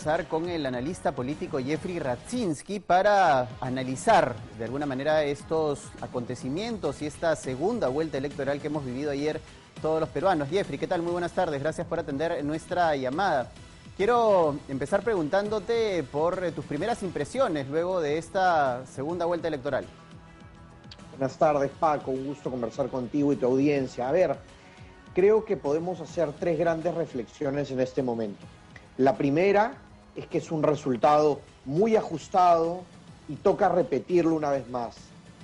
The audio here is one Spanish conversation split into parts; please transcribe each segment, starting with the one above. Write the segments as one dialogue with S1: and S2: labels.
S1: conversar con el analista político Jeffrey Radzinski para analizar de alguna manera estos acontecimientos y esta segunda vuelta electoral que hemos vivido ayer todos los peruanos. Jeffrey, ¿qué tal? Muy buenas tardes, gracias por atender nuestra llamada. Quiero empezar preguntándote por tus primeras impresiones luego de esta segunda vuelta electoral.
S2: Buenas tardes, Paco, un gusto conversar contigo y tu audiencia. A ver, creo que podemos hacer tres grandes reflexiones en este momento. La primera es que es un resultado muy ajustado y toca repetirlo una vez más.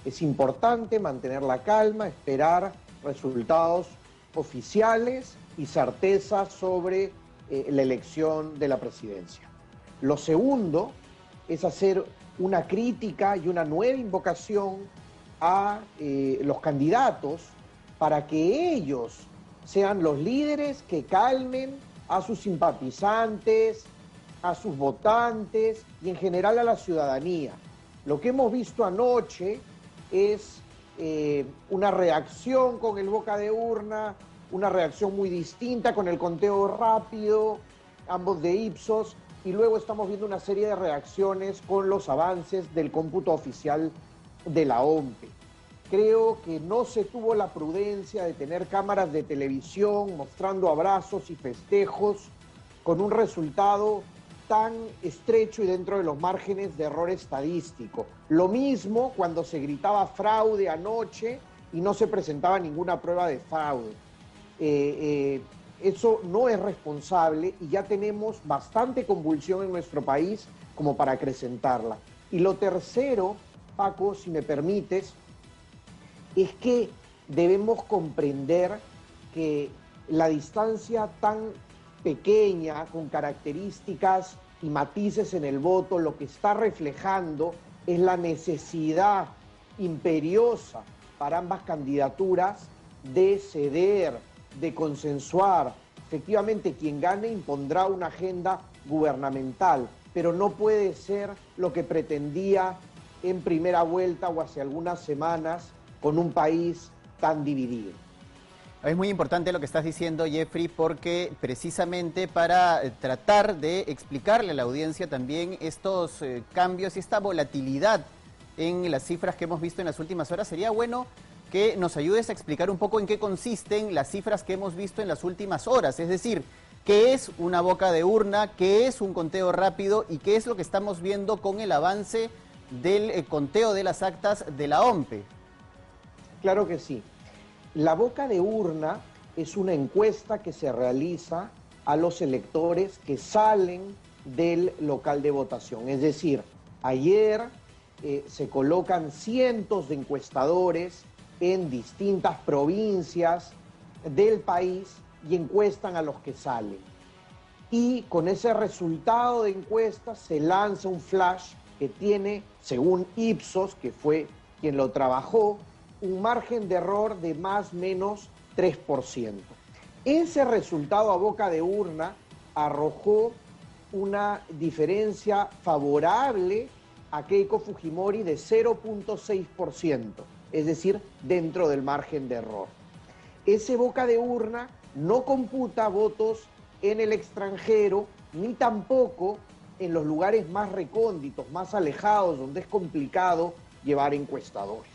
S2: Es importante mantener la calma, esperar resultados oficiales y certeza sobre la elección de la presidencia. Lo segundo es hacer una crítica y una nueva invocación a los candidatos para que ellos sean los líderes que calmen a sus simpatizantes, a sus votantes y en general a la ciudadanía. Lo que hemos visto anoche es una reacción con el boca de urna, una reacción muy distinta con el conteo rápido, ambos de Ipsos, y luego estamos viendo una serie de reacciones con los avances del cómputo oficial de la OMPE. Creo que no se tuvo la prudencia de tener cámaras de televisión mostrando abrazos y festejos con un resultado tan estrecho y dentro de los márgenes de error estadístico. Lo mismo cuando se gritaba fraude anoche y no se presentaba ninguna prueba de fraude. Eso no es responsable y ya tenemos bastante convulsión en nuestro país como para acrecentarla. Y lo tercero, Paco, si me permites, es que debemos comprender que la distancia tan pequeña, con características y matices en el voto, lo que está reflejando es la necesidad imperiosa para ambas candidaturas de ceder, de consensuar. Efectivamente, quien gane impondrá una agenda gubernamental, pero no puede ser lo que pretendía en primera vuelta o hace algunas semanas con un país tan dividido.
S1: Es muy importante lo que estás diciendo, Jeffrey, porque precisamente para tratar de explicarle a la audiencia también estos cambios y esta volatilidad en las cifras que hemos visto en las últimas horas, sería bueno que nos ayudes a explicar un poco en qué consisten las cifras que hemos visto en las últimas horas, es decir, qué es una boca de urna, qué es un conteo rápido y qué es lo que estamos viendo con el avance del conteo de las actas de la OMPE.
S2: Claro que sí. La boca de urna es una encuesta que se realiza a los electores que salen del local de votación. Es decir, ayer se colocan cientos de encuestadores en distintas provincias del país y encuestan a los que salen. Y con ese resultado de encuesta se lanza un flash que tiene, según Ipsos, que fue quien lo trabajó, un margen de error de más o menos 3%. Ese resultado a boca de urna arrojó una diferencia favorable a Keiko Fujimori de 0.6%, es decir, dentro del margen de error. Ese boca de urna no computa votos en el extranjero, ni tampoco en los lugares más recónditos, más alejados, donde es complicado llevar encuestadores.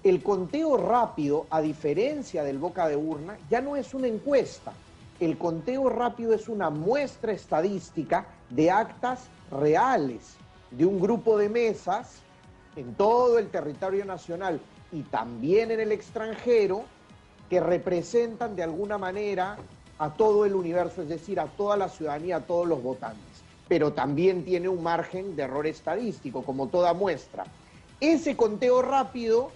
S2: El conteo rápido, a diferencia del boca de urna, ya no es una encuesta. El conteo rápido es una muestra estadística de actas reales de un grupo de mesas en todo el territorio nacional y también en el extranjero que representan de alguna manera a todo el universo, es decir, a toda la ciudadanía, a todos los votantes. Pero también tiene un margen de error estadístico, como toda muestra. Ese conteo rápido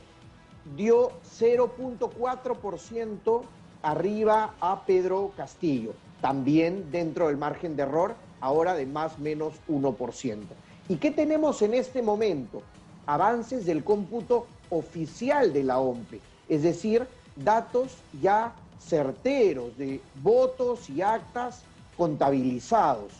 S2: dio 0.4% arriba a Pedro Castillo, también dentro del margen de error, ahora de más o menos 1%. ¿Y qué tenemos en este momento? Avances del cómputo oficial de la OMPE, es decir, datos ya certeros de votos y actas contabilizados.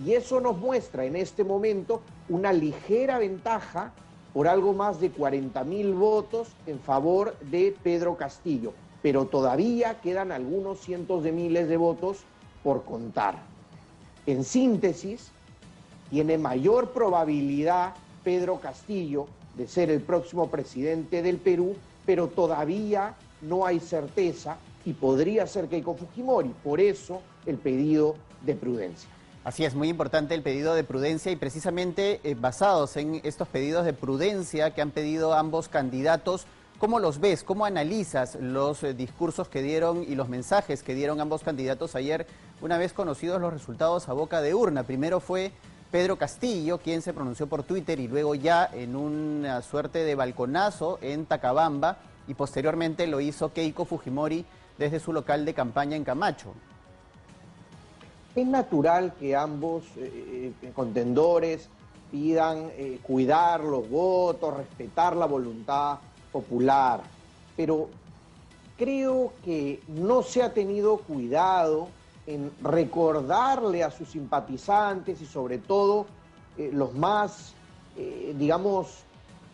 S2: Y eso nos muestra en este momento una ligera ventaja por algo más de 40.000 votos en favor de Pedro Castillo, pero todavía quedan algunos cientos de miles de votos por contar. En síntesis, tiene mayor probabilidad Pedro Castillo de ser el próximo presidente del Perú, pero todavía no hay certeza y podría ser Keiko Fujimori. Por eso el pedido de prudencia.
S1: Así es, muy importante el pedido de prudencia y precisamente basados en estos pedidos de prudencia que han pedido ambos candidatos, ¿cómo los ves? ¿Cómo analizas los discursos que dieron y los mensajes que dieron ambos candidatos ayer, una vez conocidos los resultados a boca de urna? Primero fue Pedro Castillo, quien se pronunció por Twitter y luego ya en una suerte de balconazo en Tacabamba, y posteriormente lo hizo Keiko Fujimori desde su local de campaña en Camacho.
S2: Es natural que ambos contendores pidan cuidar los votos, respetar la voluntad popular, pero creo que no se ha tenido cuidado en recordarle a sus simpatizantes y sobre todo los más, digamos,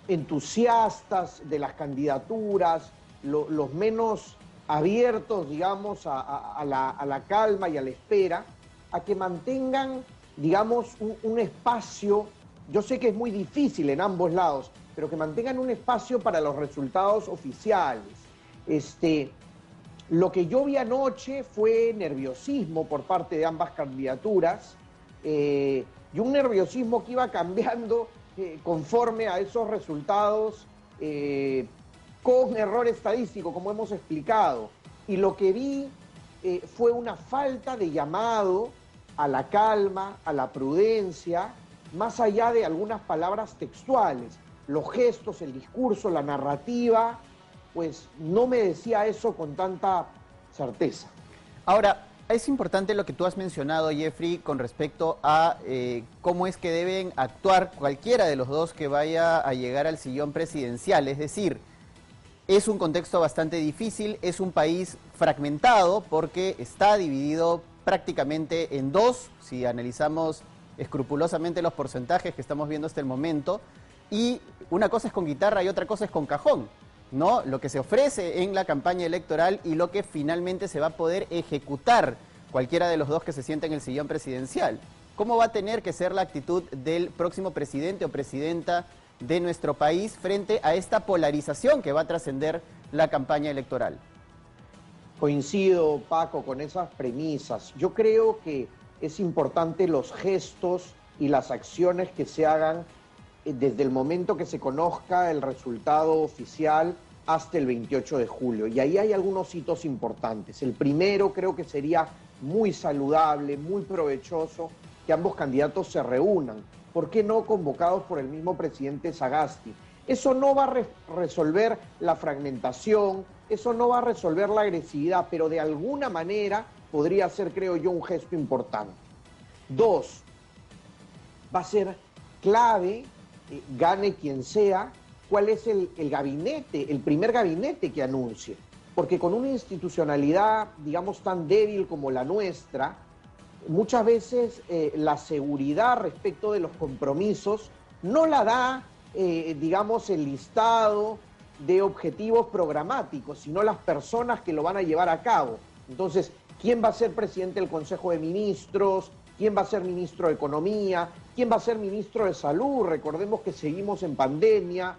S2: entusiastas de las candidaturas, los menos abiertos, digamos, a la calma y a la espera, a que mantengan, digamos, un espacio. Yo sé que es muy difícil en ambos lados, pero que mantengan un espacio para los resultados oficiales. Lo que yo vi anoche fue nerviosismo por parte de ambas candidaturas y un nerviosismo que iba cambiando conforme a esos resultados con error estadístico, como hemos explicado. Y lo que vi fue una falta de llamado a la calma, a la prudencia, más allá de algunas palabras textuales. Los gestos, el discurso, la narrativa, pues no me decía eso con tanta certeza.
S1: Ahora, es importante lo que tú has mencionado, Jeffrey, con respecto a cómo es que deben actuar cualquiera de los dos que vaya a llegar al sillón presidencial. Es decir, es un contexto bastante difícil, es un país fragmentado porque está dividido prácticamente en dos, si analizamos escrupulosamente los porcentajes que estamos viendo hasta el momento, y una cosa es con guitarra y otra cosa es con cajón, ¿no? Lo que se ofrece en la campaña electoral y lo que finalmente se va a poder ejecutar cualquiera de los dos que se sienta en el sillón presidencial. ¿Cómo va a tener que ser la actitud del próximo presidente o presidenta de nuestro país frente a esta polarización que va a trascender la campaña electoral?
S2: Coincido, Paco, con esas premisas. Yo creo que es importante los gestos y las acciones que se hagan desde el momento que se conozca el resultado oficial hasta el 28 de julio. Y ahí hay algunos hitos importantes. El primero creo que sería muy saludable, muy provechoso que ambos candidatos se reúnan. ¿Por qué no convocados por el mismo presidente Sagasti? Eso no va a resolver la fragmentación, eso no va a resolver la agresividad, pero de alguna manera podría ser, creo yo, un gesto importante. Dos, va a ser clave, gane quien sea, cuál es el gabinete, el primer gabinete que anuncie. Porque con una institucionalidad, digamos, tan débil como la nuestra, muchas veces la seguridad respecto de los compromisos no la da, digamos, el listado de objetivos programáticos, sino las personas que lo van a llevar a cabo. Entonces, ¿quién va a ser presidente del Consejo de Ministros? ¿Quién va a ser ministro de Economía? ¿Quién va a ser ministro de Salud? Recordemos que seguimos en pandemia.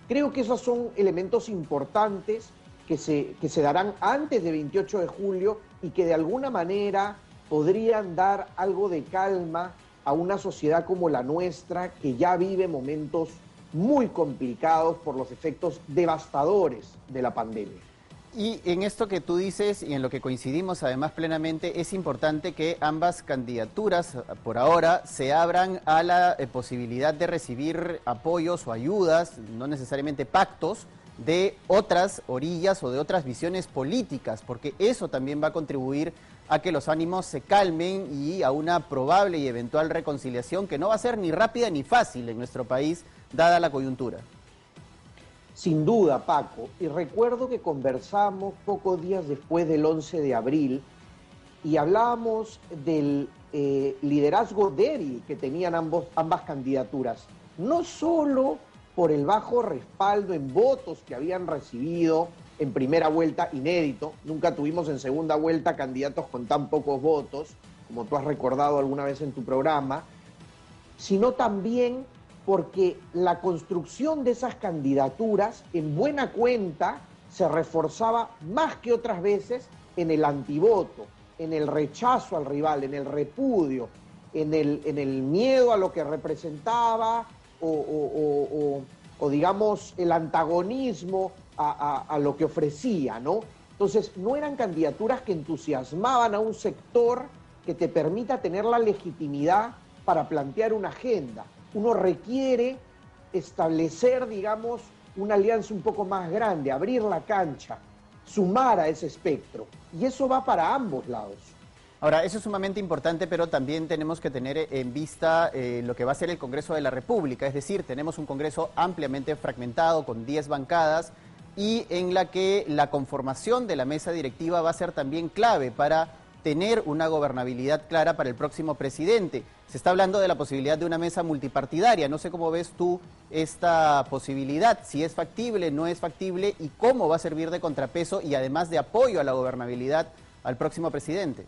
S2: Creo que esos son elementos importantes que se darán antes de 28 de julio y que de alguna manera podrían dar algo de calma a una sociedad como la nuestra, que ya vive momentos muy complicados por los efectos devastadores de la pandemia.
S1: Y en esto que tú dices y en lo que coincidimos además plenamente, es importante que ambas candidaturas por ahora se abran a la posibilidad de recibir apoyos o ayudas, no necesariamente pactos, de otras orillas o de otras visiones políticas, porque eso también va a contribuir a que los ánimos se calmen y a una probable y eventual reconciliación que no va a ser ni rápida ni fácil en nuestro país, dada la coyuntura.
S2: Sin duda, Paco, y recuerdo que conversamos pocos días después del 11 de abril y hablábamos del liderazgo débil que tenían ambas candidaturas, no solo por el bajo respaldo en votos que habían recibido en primera vuelta, inédito, nunca tuvimos en segunda vuelta candidatos con tan pocos votos como tú has recordado alguna vez en tu programa, sino también porque la construcción de esas candidaturas en buena cuenta se reforzaba más que otras veces en el antivoto, en el rechazo al rival, en el repudio, en el miedo a lo que representaba o digamos, el antagonismo a lo que ofrecía, ¿no? Entonces, no eran candidaturas que entusiasmaban a un sector que te permita tener la legitimidad para plantear una agenda. Uno requiere establecer, digamos, una alianza un poco más grande, abrir la cancha, sumar a ese espectro. Y eso va para ambos lados.
S1: Ahora, eso es sumamente importante, pero también tenemos que tener en vista lo que va a ser el Congreso de la República. Es decir, tenemos un Congreso ampliamente fragmentado, con 10 bancadas, y en la que la conformación de la mesa directiva va a ser también clave para tener una gobernabilidad clara para el próximo presidente. Se está hablando de la posibilidad de una mesa multipartidaria. No sé cómo ves tú esta posibilidad, si es factible, no es factible, y cómo va a servir de contrapeso y además de apoyo a la gobernabilidad al próximo presidente.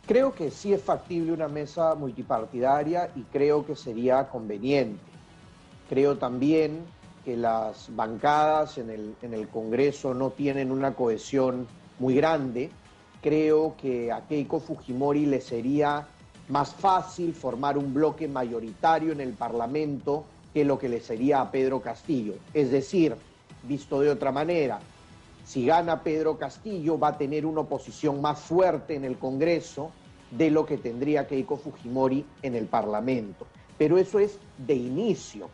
S2: Creo que sí es factible una mesa multipartidaria y creo que sería conveniente. Creo también que las bancadas en el Congreso no tienen una cohesión muy grande. Creo que a Keiko Fujimori le sería más fácil formar un bloque mayoritario en el Parlamento que lo que le sería a Pedro Castillo. Es decir, visto de otra manera, si gana Pedro Castillo va a tener una oposición más fuerte en el Congreso de lo que tendría Keiko Fujimori en el Parlamento. Pero eso es de inicio.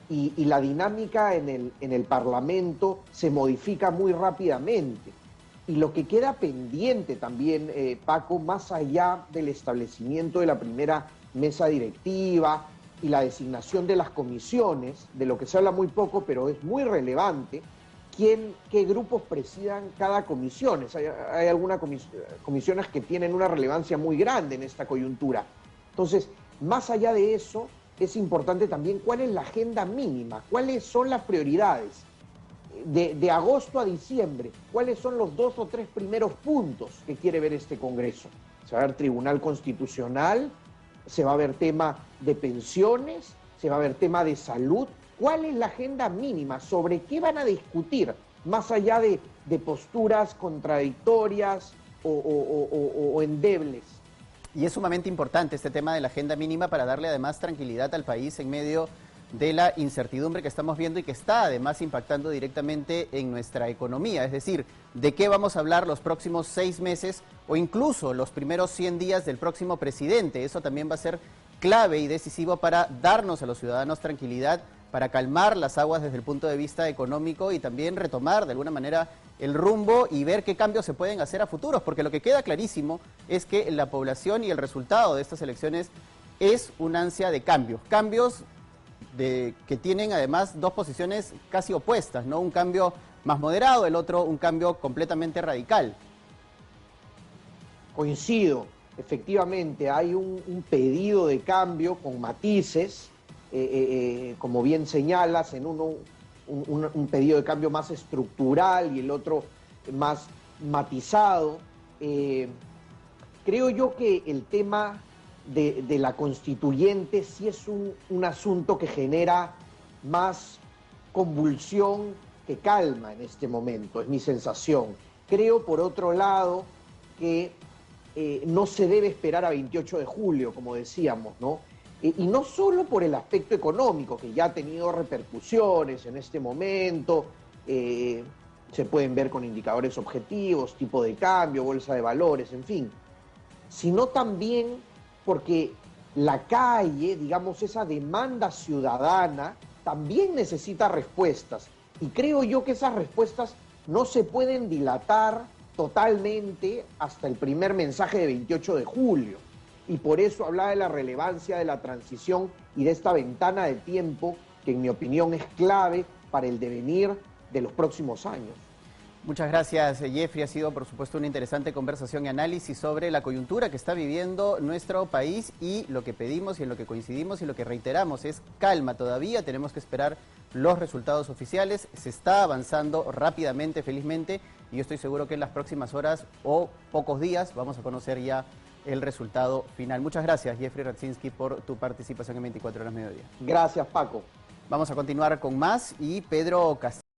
S2: Y la dinámica en el Parlamento se modifica muy rápidamente. Y lo que queda pendiente también, Paco, más allá del establecimiento de la primera mesa directiva y la designación de las comisiones, de lo que se habla muy poco, pero es muy relevante, qué grupos presidan cada comisión. Hay algunas comisiones que tienen una relevancia muy grande en esta coyuntura. Entonces, más allá de eso, es importante también cuál es la agenda mínima, cuáles son las prioridades. De agosto a diciembre, ¿cuáles son los 2 o 3 primeros puntos que quiere ver este Congreso? Se va a ver Tribunal Constitucional, se va a ver tema de pensiones, se va a ver tema de salud. ¿Cuál es la agenda mínima? ¿Sobre qué van a discutir? Más allá de posturas contradictorias o endebles.
S1: Y es sumamente importante este tema de la agenda mínima para darle además tranquilidad al país en medio de la incertidumbre que estamos viendo y que está además impactando directamente en nuestra economía. Es decir, ¿de qué vamos a hablar los próximos 6 meses o incluso los primeros 100 días del próximo presidente? Eso también va a ser clave y decisivo para darnos a los ciudadanos tranquilidad, para calmar las aguas desde el punto de vista económico y también retomar de alguna manera el rumbo y ver qué cambios se pueden hacer a futuros, porque lo que queda clarísimo es que la población y el resultado de estas elecciones es un ansia de cambios, que tienen además dos posiciones casi opuestas, ¿no? Un cambio más moderado, el otro un cambio completamente radical.
S2: Coincido, efectivamente hay un pedido de cambio con matices, como bien señalas, en uno un pedido de cambio más estructural y el otro más matizado. Creo yo que el tema de la constituyente sí es un asunto que genera más convulsión que calma en este momento, es mi sensación. Creo, por otro lado, que no se debe esperar a 28 de julio, como decíamos, ¿no? Y no solo por el aspecto económico, que ya ha tenido repercusiones en este momento, se pueden ver con indicadores objetivos, tipo de cambio, bolsa de valores, en fin, sino también porque la calle, digamos, esa demanda ciudadana, también necesita respuestas. Y creo yo que esas respuestas no se pueden dilatar totalmente hasta el primer mensaje de 28 de julio. Y por eso hablaba de la relevancia de la transición y de esta ventana de tiempo que en mi opinión es clave para el devenir de los próximos años.
S1: Muchas gracias, Jeffrey. Ha sido, por supuesto, una interesante conversación y análisis sobre la coyuntura que está viviendo nuestro país, y lo que pedimos y en lo que coincidimos y lo que reiteramos es calma todavía. Tenemos que esperar los resultados oficiales. Se está avanzando rápidamente, felizmente, y yo estoy seguro que en las próximas horas o pocos días vamos a conocer ya el resultado final. Muchas gracias, Jeffrey Radzinski, por tu participación en 24 Horas Mediodía.
S2: Gracias, Paco.
S1: Vamos a continuar con más y Pedro Castillo.